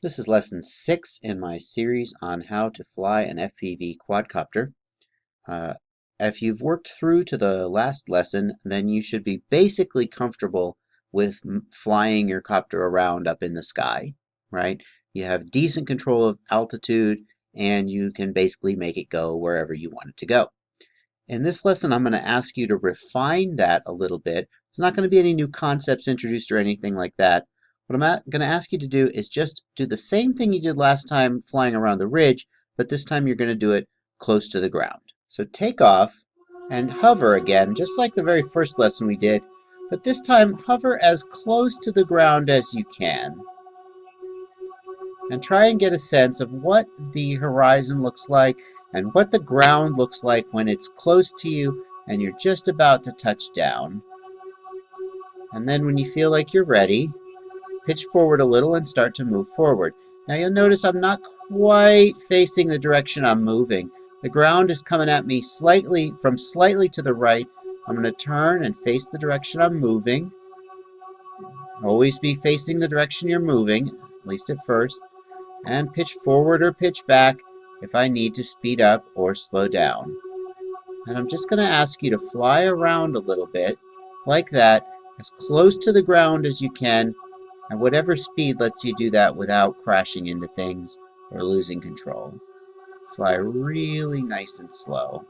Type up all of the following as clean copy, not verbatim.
This is lesson 6 in my series on how to fly an FPV quadcopter. If you've worked through to the last lesson, then you should be basically comfortable with flying your copter around up in the sky, right? You have decent control of altitude and you can basically make it go wherever you want it to go. In this lesson, I'm going to ask you to refine that a little bit. There's not going to be any new concepts introduced or anything like that. What I'm going to ask you to do is just do the same thing you did last time flying around the ridge, but this time you're going to do it close to the ground. So take off and hover again, just like the very first lesson we did, but this time hover as close to the ground as you can. And try and get a sense of what the horizon looks like and what the ground looks like when it's close to you and you're just about to touch down. And then when you feel like you're ready, pitch forward a little and start to move forward. Now you'll notice I'm not quite facing the direction I'm moving. The ground is coming at me slightly to the right. I'm going to turn and face the direction I'm moving. Always be facing the direction you're moving, at least at first. And pitch forward or pitch back if I need to speed up or slow down. And I'm just going to ask you to fly around a little bit like that, as close to the ground as you can, at whatever speed lets you do that without crashing into things or losing control. Fly really nice and slow.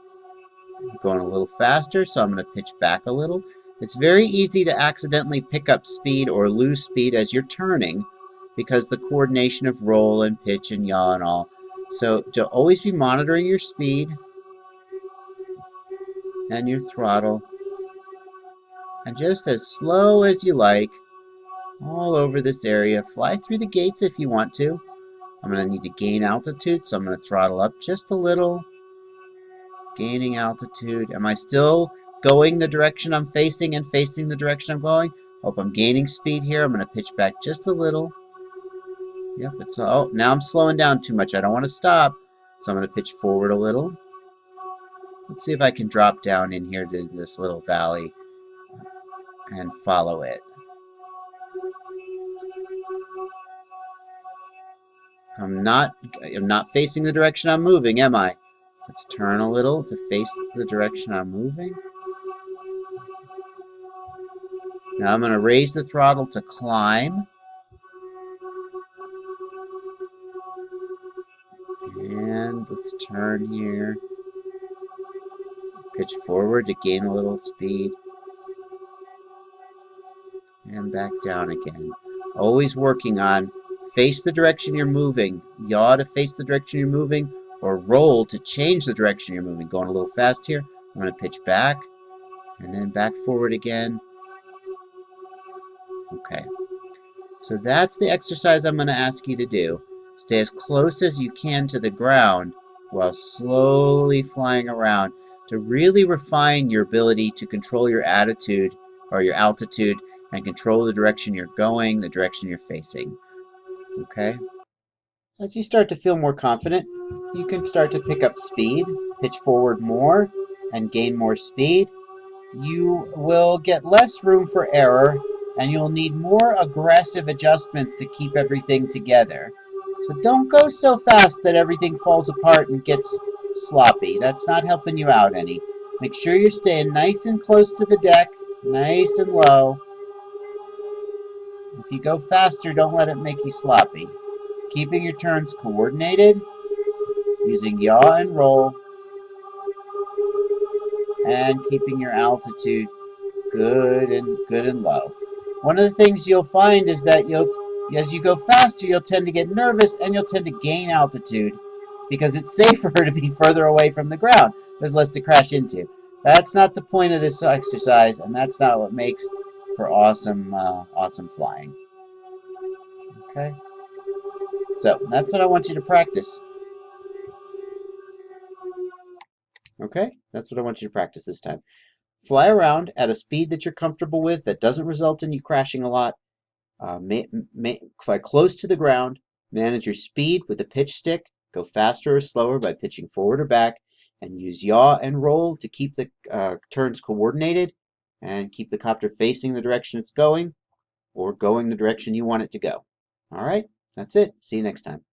I'm going a little faster, so I'm going to pitch back a little. It's very easy to accidentally pick up speed or lose speed as you're turning because the coordination of roll and pitch and yaw and all. So to always be monitoring your speed and your throttle, and just as slow as you like all over this area. Fly through the gates if you want to. I'm going to need to gain altitude, so I'm going to throttle up just a little. Gaining altitude. Am I still going the direction I'm facing and facing the direction I'm going? Hope I'm gaining speed here. I'm going to pitch back just a little. Yep, oh, now I'm slowing down too much. I don't want to stop, so I'm going to pitch forward a little. Let's see if I can drop down in here to this little valley and follow it. I'm not facing the direction I'm moving, am I? Let's turn a little to face the direction I'm moving. Now I'm going to raise the throttle to climb. And let's turn here. Pitch forward to gain a little speed. And back down again. Always working on face the direction you're moving. Yaw to face the direction you're moving, or roll to change the direction you're moving. Going a little fast here. I'm going to pitch back, and then back forward again. Okay. So that's the exercise I'm going to ask you to do. Stay as close as you can to the ground while slowly flying around to really refine your ability to control your attitude or your altitude and control the direction you're going, the direction you're facing. Okay? As you start to feel more confident, you can start to pick up speed, pitch forward more, and gain more speed. You will get less room for error, and you'll need more aggressive adjustments to keep everything together. So don't go so fast that everything falls apart and gets sloppy. That's not helping you out any. Make sure you're staying nice and close to the deck, nice and low. If you go faster, don't let it make you sloppy. Keeping your turns coordinated, using yaw and roll, and keeping your altitude good and low. One of the things you'll find is that as you go faster, you'll tend to get nervous and you'll tend to gain altitude because it's safer to be further away from the ground. There's less to crash into. That's not the point of this exercise, and that's not what makes for awesome flying. Okay? So that's what I want you to practice. Okay? That's what I want you to practice this time. Fly around at a speed that you're comfortable with, that doesn't result in you crashing a lot. Fly close to the ground. Manage your speed with the pitch stick. Go faster or slower by pitching forward or back. And use yaw and roll to keep the turns coordinated and keep the copter facing the direction it's going or going the direction you want it to go. All right? That's it. See you next time.